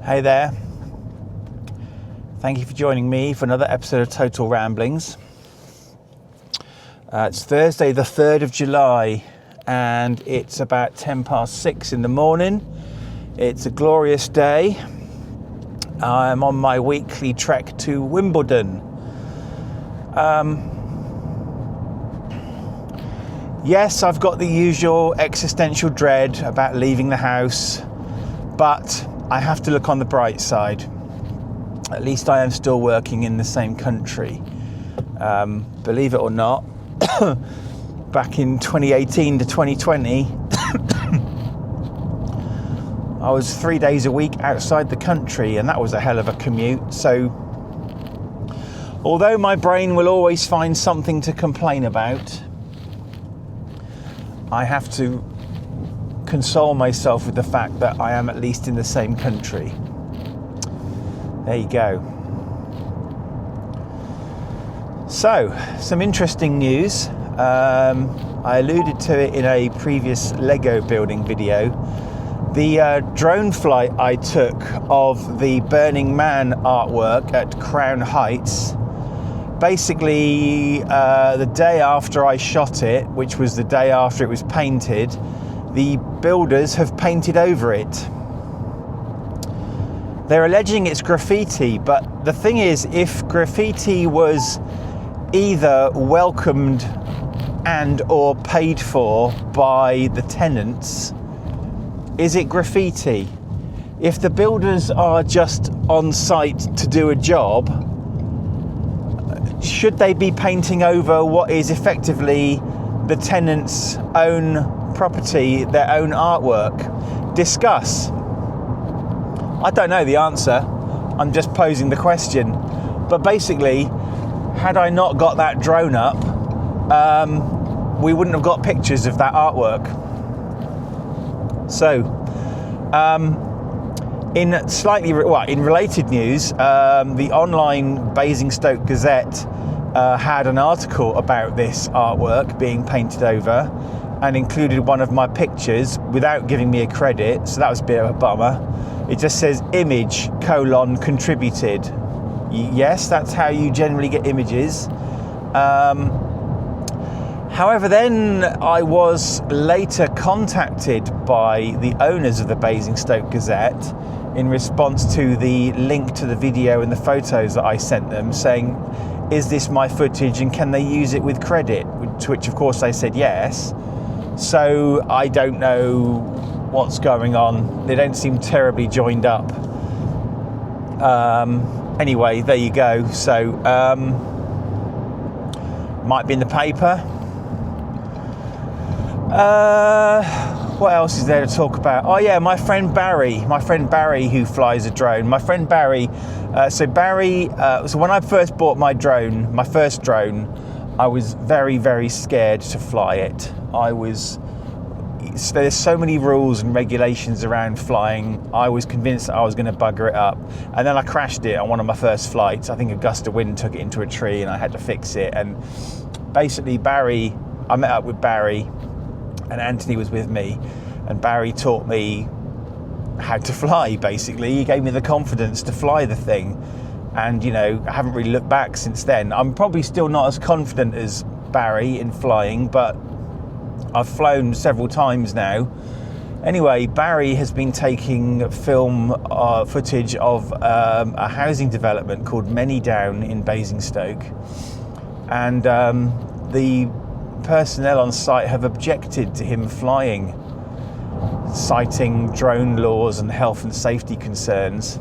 Hey there. Thank you for joining me for another episode of Total Ramblings. It's Thursday the 3rd of July and it's about 6:10 in the morning. It's a glorious day. I'm on my weekly trek to Wimbledon. Yes, I've got the usual existential dread about leaving the house, but I have to look on the bright side. At least I am still working in the same country. Believe it or not, back in 2018 to 2020, I was 3 days a week outside the country, and that was a hell of a commute. So, although my brain will always find something to complain about, I have to console myself with the fact that I am at least in the same country. There you go. So, some interesting news. I alluded to it in a previous Lego building video. The drone flight I took of the Burning Man artwork at Crown Heights, basically the day after I shot it, which was the day after it was painted, the builders have painted over it. They're alleging it's graffiti, but the thing is, if graffiti was either welcomed and or paid for by the tenants, is it graffiti? If the builders are just on site to do a job, should they be painting over what is effectively the tenant's own property, their own artwork? Discuss. I don't know the answer. I'm just posing the question. But basically, had I not got that drone up, we wouldn't have got pictures of that artwork. So, in related news, the online Basingstoke Gazette had an article about this artwork being painted over and included one of my pictures without giving me a credit, so that was a bit of a bummer. It just says image : contributed. Yes, that's how you generally get images. However, then I was later contacted by the owners of the Basingstoke Gazette in response to the link to the video and the photos that I sent them, saying, is this my footage and can they use it with credit? To which of course I said yes. So I don't know what's going on. They don't seem terribly joined up. Anyway, there you go. So might be in the paper. What else is there to talk about? Oh yeah, my friend Barry who flies a drone. So when I first bought my first drone, I was very, very scared to fly it. There's so many rules and regulations around flying. I was convinced that I was going to bugger it up, and then I crashed it on one of my first flights. I think a gust of wind took it into a tree and I had to fix it. And basically I met up with Barry, and Anthony was with me, and Barry taught me how to fly. Basically, he gave me the confidence to fly the thing, and I haven't really looked back since then. I'm probably still not as confident as Barry in flying, but I've flown several times now. Anyway, Barry has been taking film footage of a housing development called Many Down in Basingstoke, and the personnel on site have objected to him flying, citing drone laws and health and safety concerns.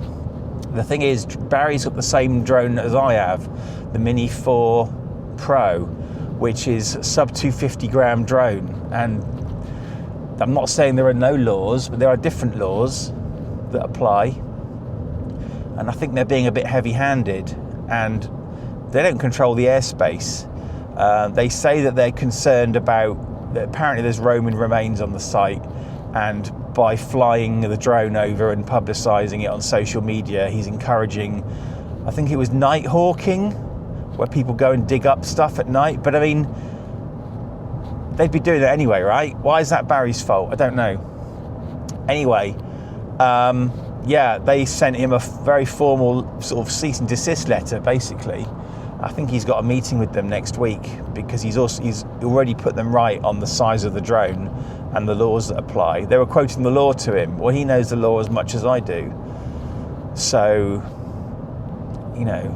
The thing is, Barry's got the same drone as I have, the Mini 4 Pro, which is sub 250 gram drone. And I'm not saying there are no laws, but there are different laws that apply. And I think they're being a bit heavy-handed, and they don't control the airspace. They say that they're concerned about, apparently there's Roman remains on the site, and by flying the drone over and publicising it on social media, he's encouraging, I think it was night hawking, where people go and dig up stuff at night. But I mean, they'd be doing that anyway, right? Why is that Barry's fault? I don't know. Anyway, yeah, they sent him a very formal sort of cease and desist letter, basically. I think he's got a meeting with them next week because he's already put them right on the size of the drone and the laws that apply. They were quoting the law to him. Well, he knows the law as much as I do. So, you know,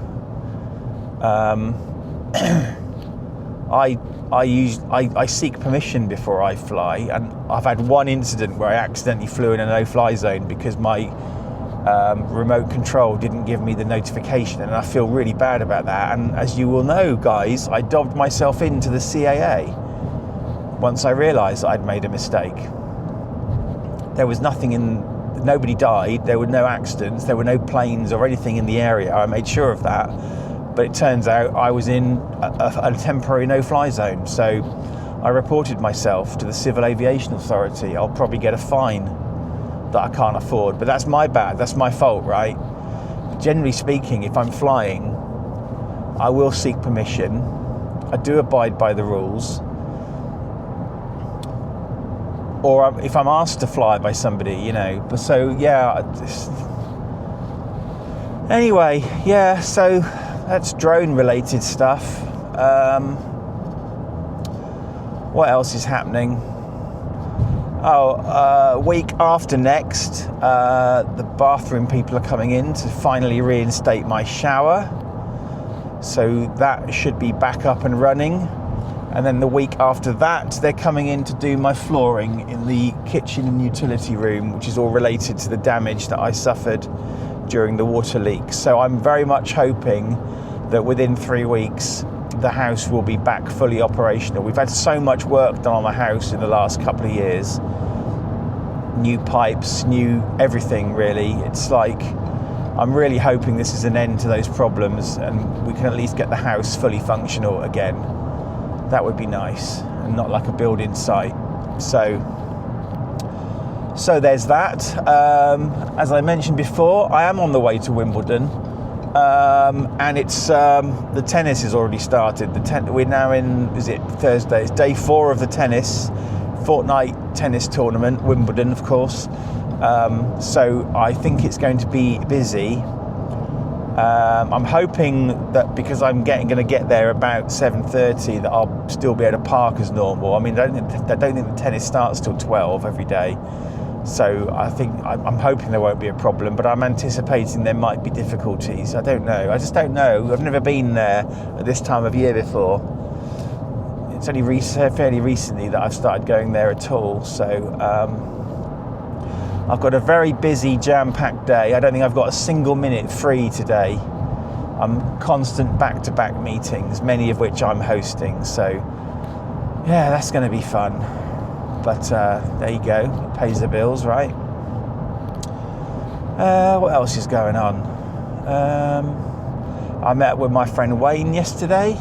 I seek permission before I fly, and I've had one incident where I accidentally flew in a no-fly zone because my remote control didn't give me the notification, and I feel really bad about that. And as you will know, guys, I dobbed myself into the CAA once I realised I'd made a mistake. There was nobody died, there were no accidents, there were no planes or anything in the area. I made sure of that, but it turns out I was in a temporary no-fly zone. So I reported myself to the Civil Aviation Authority. I'll probably get a fine that I can't afford, but that's my bad, that's my fault, right? Generally speaking, if I'm flying, I will seek permission. I do abide by the rules. Or if I'm asked to fly by somebody, you know. But so, yeah. Anyway, yeah, so that's drone-related stuff. What else is happening? Week after next, the bathroom people are coming in to finally reinstate my shower. So that should be back up and running. And then the week after that, they're coming in to do my flooring in the kitchen and utility room, which is all related to the damage that I suffered during the water leak. So I'm very much hoping that within 3 weeks, the house will be back fully operational. We've had so much work done on the house in the last couple of years. New pipes, new everything, really. It's like, I'm really hoping this is an end to those problems and we can at least get the house fully functional again. That would be nice, and not like a building site. So there's that. As I mentioned before, I am on the way to Wimbledon, and it's the tennis has already started. We're now in, is it Thursday? It's day 4 of the tennis fortnight tennis tournament, Wimbledon, of course. So I think it's going to be busy. I'm hoping that because I'm going to get there about 7:30 that I'll still be able to park as normal. I mean, I don't think the tennis starts till 12 every day. So I'm hoping there won't be a problem, but I'm anticipating there might be difficulties. I don't know. I just don't know. I've never been there at this time of year before. It's only fairly recently that I've started going there at all. So I've got a very busy, jam-packed day. I don't think I've got a single minute free today. I'm constant back-to-back meetings, many of which I'm hosting. So, yeah, that's going to be fun. But there you go. It pays the bills, right? What else is going on? I met with my friend Wayne yesterday.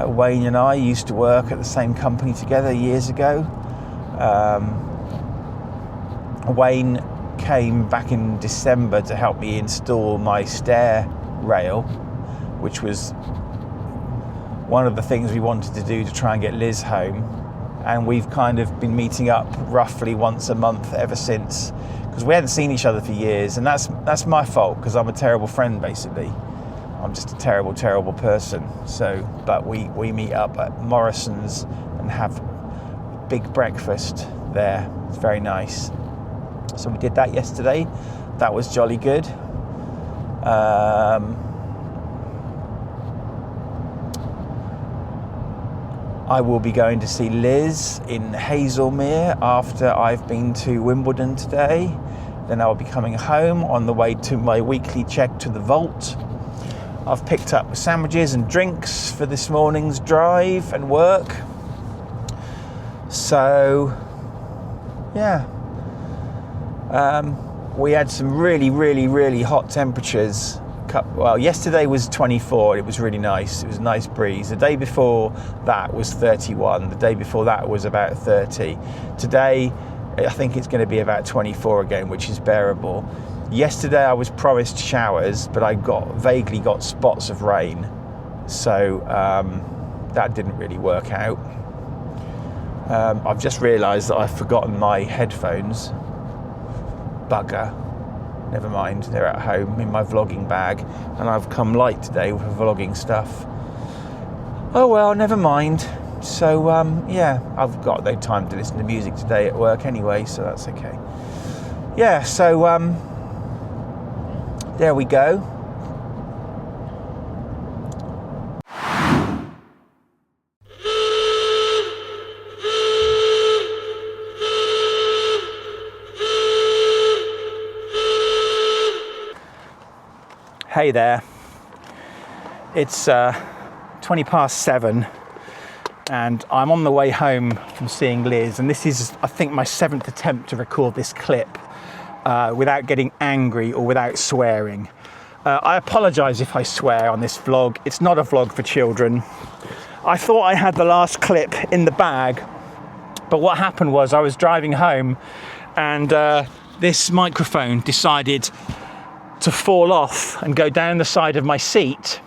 Wayne and I used to work at the same company together years ago. Wayne came back in December to help me install my stair rail, which was one of the things we wanted to do to try and get Liz home. And we've kind of been meeting up roughly once a month ever since, because we hadn't seen each other for years, and that's my fault, because I'm a terrible friend, basically. I'm just a terrible, terrible person. So, but we meet up at Morrison's and have a big breakfast there. It's very nice. So we did that yesterday. That was jolly good. I will be going to see Liz in Hazelmere after I've been to Wimbledon today. Then I'll be coming home on the way to my weekly check to the vault. I've picked up sandwiches and drinks for this morning's drive and work. So, yeah. We had some really, really, really hot temperatures. Well, yesterday was 24. It was really nice. It was a nice breeze. The day before that was 31. The day before that was about 30. Today, I think it's going to be about 24 again, which is bearable. Yesterday, I was promised showers, but I vaguely got spots of rain. So that didn't really work out. I've just realised that I've forgotten my headphones. Bugger. never mind. They're at home in my vlogging bag, and I've come light today with vlogging stuff. Oh well, never mind. So yeah, I've got no time to listen to music today at work anyway, so that's okay. Yeah, so there we go. Hey there, it's 7:20 and I'm on the way home from seeing Liz, and this is, I think, my 7th attempt to record this clip without getting angry or without swearing. I apologise if I swear on this vlog. It's not a vlog for children. I thought I had the last clip in the bag, but what happened was I was driving home and this microphone decided to fall off and go down the side of my seat,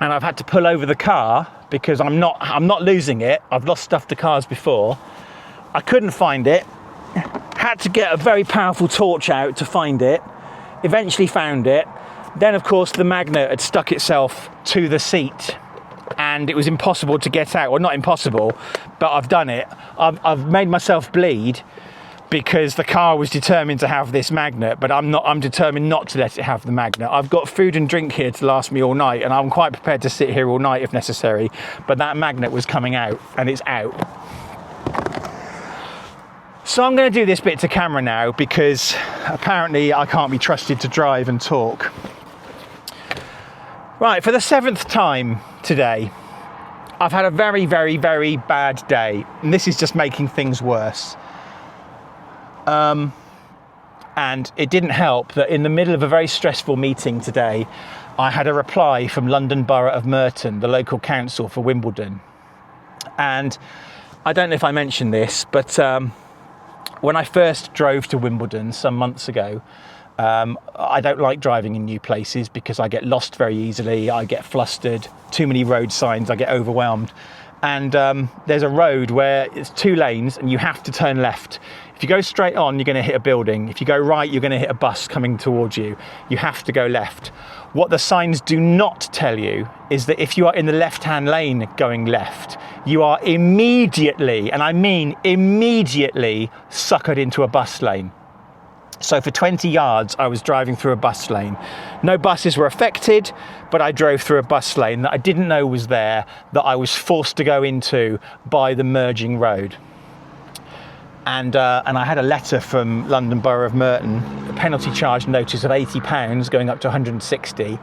and I've had to pull over the car because I'm not losing it. I've lost stuff to cars before. I couldn't find it. Had to get a very powerful torch out to find it. Eventually found it. Then of course the magnet had stuck itself to the seat and it was impossible to get out. Well, not impossible, but I've done it. I've made myself bleed because the car was determined to have this magnet, but I'm determined not to let it have the magnet. I've got food and drink here to last me all night, and I'm quite prepared to sit here all night if necessary, but that magnet was coming out, and it's out. So I'm going to do this bit to camera now, because apparently I can't be trusted to drive and talk. Right, for the 7th time today, I've had a very, very, very bad day, and this is just making things worse. And it didn't help that in the middle of a very stressful meeting today, I had a reply from London Borough of Merton, the local council for Wimbledon. And I don't know if I mentioned this, but when I first drove to Wimbledon some months ago, I don't like driving in new places because I get lost very easily, I get flustered, too many road signs, I get overwhelmed. And there's a road where it's 2 lanes and you have to turn left. If you go straight on, you're going to hit a building. If you go right, you're going to hit a bus coming towards you. You have to go left. What the signs do not tell you is that if you are in the left-hand lane going left, you are immediately, and I mean immediately, suckered into a bus lane. So for 20 yards, I was driving through a bus lane. No buses were affected, but I drove through a bus lane that I didn't know was there, that I was forced to go into by the merging road. And I had a letter from London Borough of Merton, a penalty charge notice of £80 going up to 160. And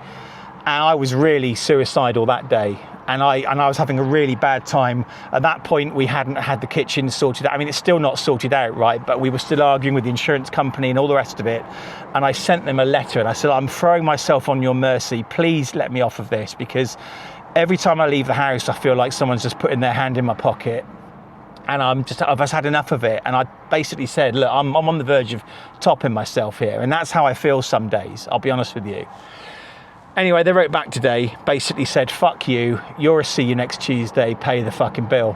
I was really suicidal that day. And I was having a really bad time. At that point, we hadn't had the kitchen sorted out. I mean, it's still not sorted out, right? But we were still arguing with the insurance company and all the rest of it. And I sent them a letter and I said, I'm throwing myself on your mercy. Please let me off of this, because every time I leave the house, I feel like someone's just putting their hand in my pocket. And I've just had enough of it. And I basically said, look, I'm on the verge of topping myself here. And that's how I feel some days, I'll be honest with you. Anyway, they wrote back today, basically said, fuck you, you're a see you next Tuesday, pay the fucking bill.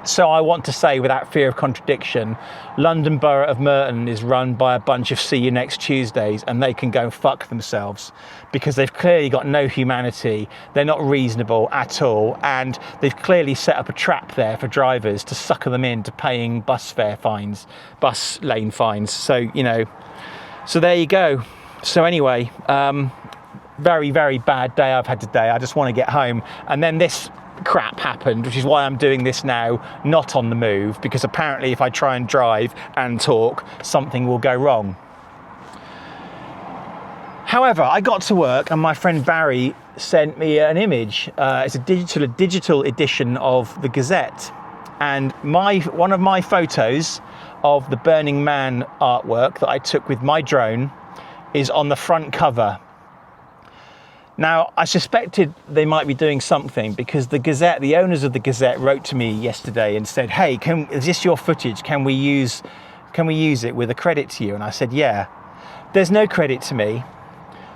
So I want to say, without fear of contradiction, London Borough of Merton is run by a bunch of see you next Tuesdays, and they can go fuck themselves, because they've clearly got no humanity, they're not reasonable at all, and they've clearly set up a trap there for drivers to sucker them into paying bus lane fines. So, you know, so there you go. So anyway, very, very bad day I've had today. I just want to get home. And then this crap happened, which is why I'm doing this now, not on the move, because apparently if I try and drive and talk, something will go wrong. However, I got to work and my friend Barry sent me an image. It's a digital edition of the Gazette. And one of my photos of the Burning Man artwork that I took with my drone is on the front cover. Now, I suspected they might be doing something, because the Gazette, the owners of the Gazette, wrote to me yesterday and said, hey, is this your footage? Can we use it with a credit to you? And I said, yeah. There's no credit to me.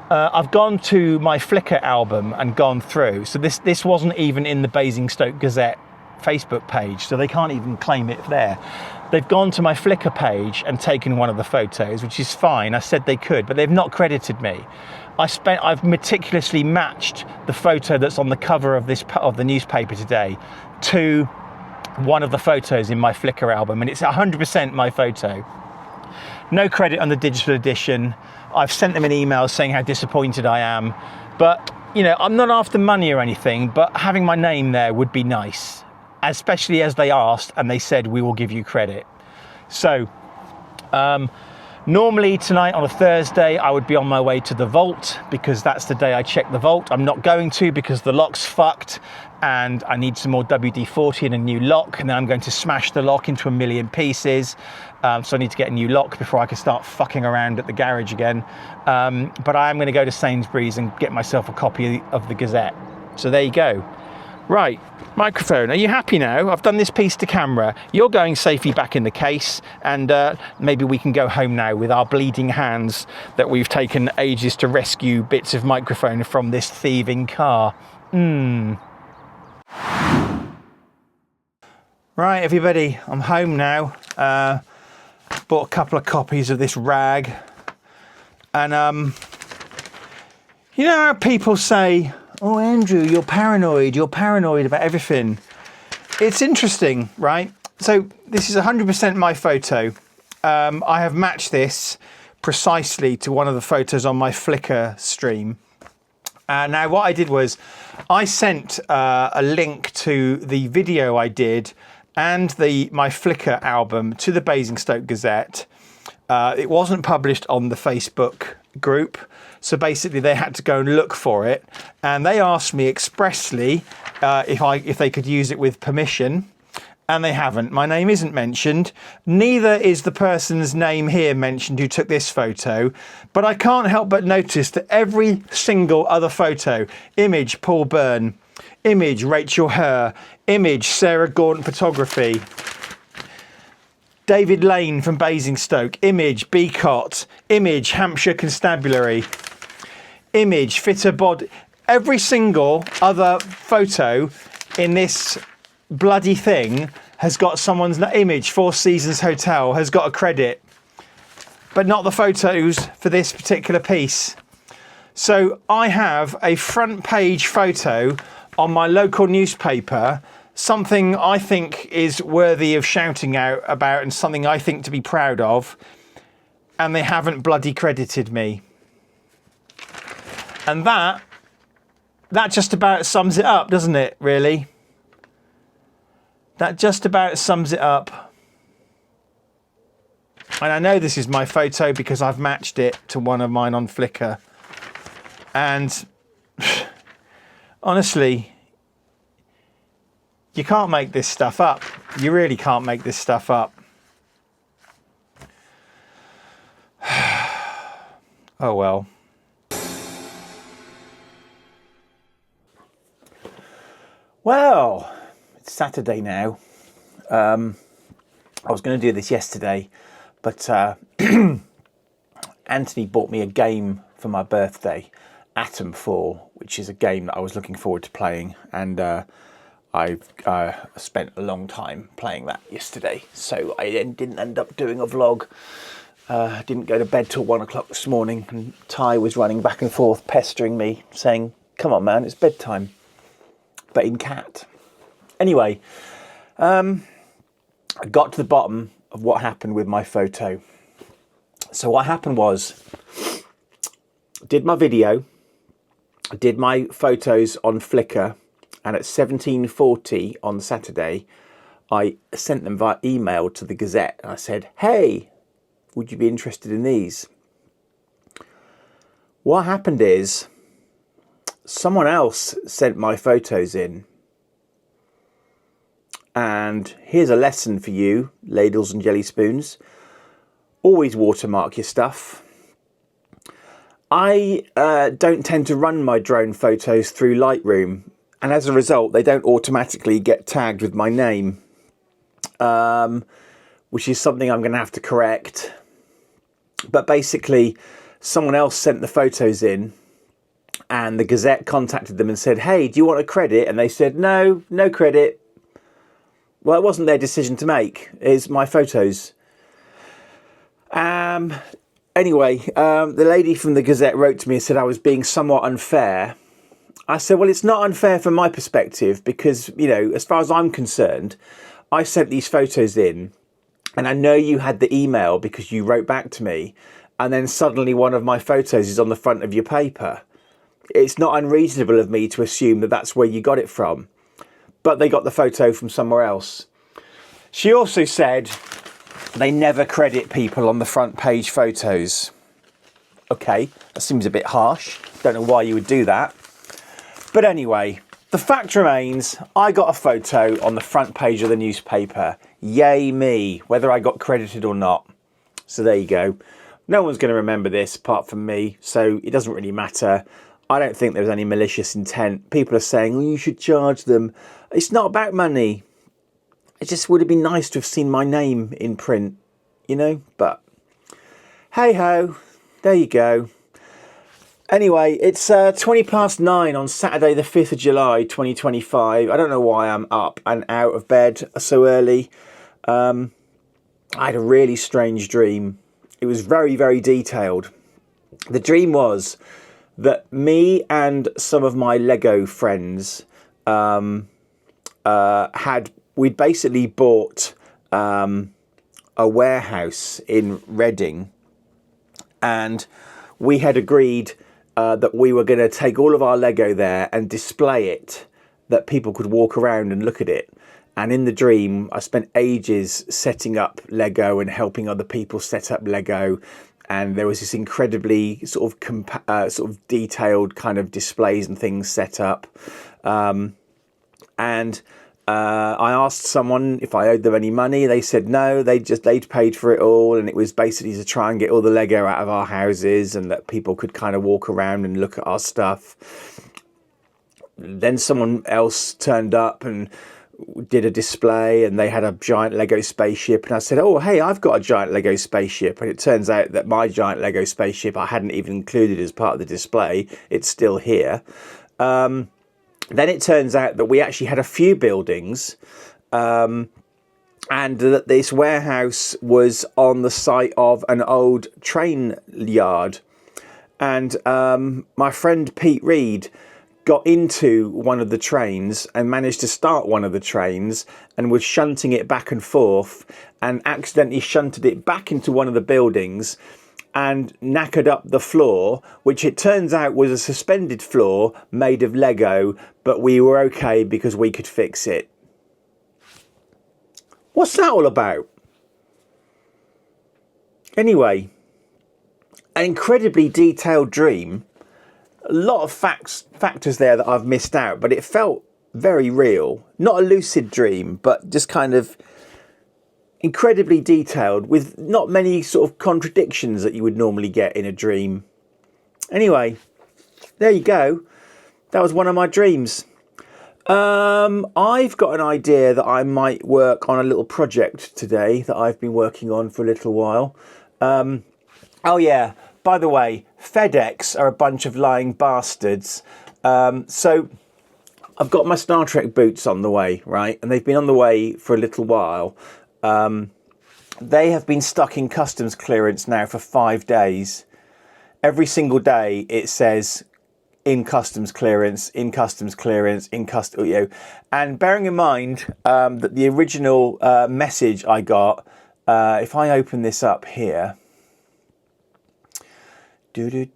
I've gone to my Flickr album and gone through. So this wasn't even in the Basingstoke Gazette Facebook page, so they can't even claim it there. they've gone to my Flickr page and taken one of the photos, which is fine. I said they could, but they've not credited me. I've meticulously matched the photo that's on the cover of the newspaper today to one of the photos in my Flickr album, and it's 100% my photo. No credit on the digital edition. I've sent them an email saying how disappointed I am, but you know, I'm not after money or anything, but having my name there would be nice, especially as they asked and they said we will give you credit. So normally tonight on a Thursday I would be on my way to the vault, because that's the day I check the vault. I'm not going to, because the lock's fucked and I need some more WD-40 and a new lock, and then I'm going to smash the lock into a million pieces. So I need to get a new lock before I can start fucking around at the garage again. But I am going to go to Sainsbury's and get myself a copy of the Gazette. So there you go. Right, microphone, are you happy now? I've done this piece to camera. You're going safely back in the case, and maybe we can go home now with our bleeding hands that we've taken ages to rescue bits of microphone from this thieving car. Right, everybody, I'm home now. Bought a couple of copies of this rag, and you know how people say, oh Andrew, you're paranoid about everything. It's interesting, right? So this is 100% my photo. I have matched this precisely to one of the photos on my Flickr stream. Now what I did was I sent a link to the video I did and my Flickr album to the Basingstoke Gazette. It wasn't published on the Facebook group, so basically they had to go and look for it, and they asked me expressly if they could use it with permission, and they haven't. My name isn't mentioned, neither is the person's name here mentioned who took this photo, but I can't help but notice that every single other photo, image Paul Byrne, image Rachel Herr, image Sarah Gaunt Photography, David Lane from Basingstoke, image Beacott, image Hampshire Constabulary, image Fitter Bod. Every single other photo in this bloody thing has got someone's image. Four Seasons Hotel has got a credit, but not the photos for this particular piece. So I have a front page photo on my local newspaper, something I think is worthy of shouting out about and something I think to be proud of, and they haven't bloody credited me. And that just about sums it up, doesn't it, really? That just about sums it up. And I know this is my photo because I've matched it to one of mine on Flickr. And honestly, you can't make this stuff up. You really can't make this stuff up. Oh well. Well, it's Saturday now. I was going to do this yesterday, but Anthony bought me a game for my birthday, Atom 4, which is a game that I was looking forward to playing, and I spent a long time playing that yesterday, so I didn't end up doing a vlog. Didn't go to bed till 1 o'clock this morning, and Ty was running back and forth pestering me, saying, come on man, it's bedtime. But in cat. Anyway, I got to the bottom of what happened with my photo. So what happened was, did my video, did my photos on Flickr, and at 17:40 on Saturday, I sent them via email to the Gazette, and I said, hey, would you be interested in these? What happened is, someone else sent my photos in. And here's a lesson for you, ladles and jelly spoons. Always watermark your stuff. I don't tend to run my drone photos through Lightroom, and as a result, they don't automatically get tagged with my name, which is something I'm going to have to correct. But basically, someone else sent the photos in, and the Gazette contacted them and said, hey, do you want a credit? And they said, no, no credit. Well, it wasn't their decision to make. It's my photos. Anyway, the lady from the Gazette wrote to me and said I was being somewhat unfair. I said, well, it's not unfair from my perspective because, you know, as far as I'm concerned, I sent these photos in and I know you had the email because you wrote back to me, and then suddenly one of my photos is on the front of your paper. It's not unreasonable of me to assume that that's where you got it from, but they got the photo from somewhere else. She also said they never credit people on the front page photos. Okay, that seems a bit harsh. Don't know why you would do that. But anyway, the fact remains, I got a photo on the front page of the newspaper. Yay me, whether I got credited or not. So there you go. No one's going to remember this apart from me, so it doesn't really matter. I don't think there was any malicious intent. People are saying, well, you should charge them. It's not about money. It just would have been nice to have seen my name in print, you know? But hey ho, there you go. Anyway, it's 9:20 on Saturday the 5th of July 2025. I don't know why I'm up and out of bed so early. I had a really strange dream. It was very, very detailed. The dream was that me and some of my Lego friends we'd basically bought a warehouse in Reading, and we had agreed that we were going to take all of our Lego there and display it, that people could walk around and look at it. And in the dream, I spent ages setting up Lego and helping other people set up Lego. And there was this incredibly sort of detailed kind of displays and things set up. I asked someone if I owed them any money. They said no, they'd paid for it all, and it was basically to try and get all the Lego out of our houses and that people could kind of walk around and look at our stuff. Then someone else turned up and did a display, and they had a giant Lego spaceship, and I said, oh hey, I've got a giant Lego spaceship. And it turns out that my giant Lego spaceship I hadn't even included as part of the display. It's still here. Then it turns out that we actually had a few buildings, and that this warehouse was on the site of an old train yard. And my friend Pete Reed got into one of the trains and managed to start one of the trains and was shunting it back and forth, and accidentally shunted it back into one of the buildings and knackered up the floor, which it turns out was a suspended floor made of Lego, but we were okay because we could fix it. What's that all about? Anyway, an incredibly detailed dream. A lot of factors there that I've missed out, but it felt very real. Not a lucid dream, but just kind of incredibly detailed, with not many sort of contradictions that you would normally get in a dream. Anyway, there you go. That was one of my dreams. I've got an idea that I might work on a little project today that I've been working on for a little while. Oh yeah, by the way, FedEx are a bunch of lying bastards. So I've got my Star Trek boots on the way, right? And they've been on the way for a little while. They have been stuck in customs clearance now for 5 days. Every single day it says in customs clearance, in customs clearance, in customs, you know. And bearing in mind that the original message I got, if I open this up here, I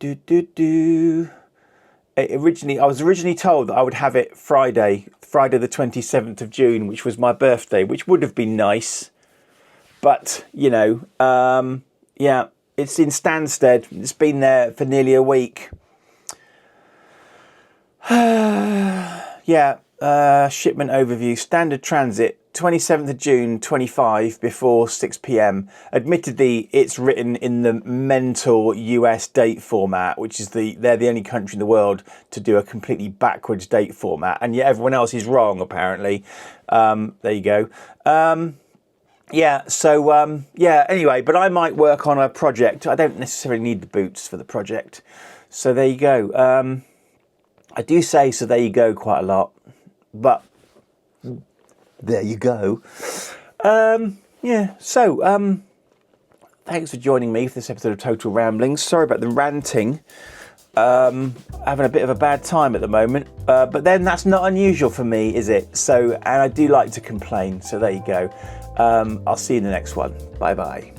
was originally told that I would have it Friday the 27th of June, which was my birthday, which would have been nice. But, you know, yeah, it's in Stansted. It's been there for nearly a week. Yeah, shipment overview. Standard transit, 27th of June, 25, before 6 p.m. Admittedly, it's written in the mental US date format, which is they're the only country in the world to do a completely backwards date format. And yet everyone else is wrong, apparently. There you go. Yeah, so, yeah, anyway, but I might work on a project. I don't necessarily need the boots for the project. So there you go. I do say so there you go quite a lot. But there you go. Yeah, so thanks for joining me for this episode of Total Ramblings. Sorry about the ranting. Having a bit of a bad time at the moment, but then that's not unusual for me, is it? So, and I do like to complain, so there you go. I'll see you in the next one. Bye bye.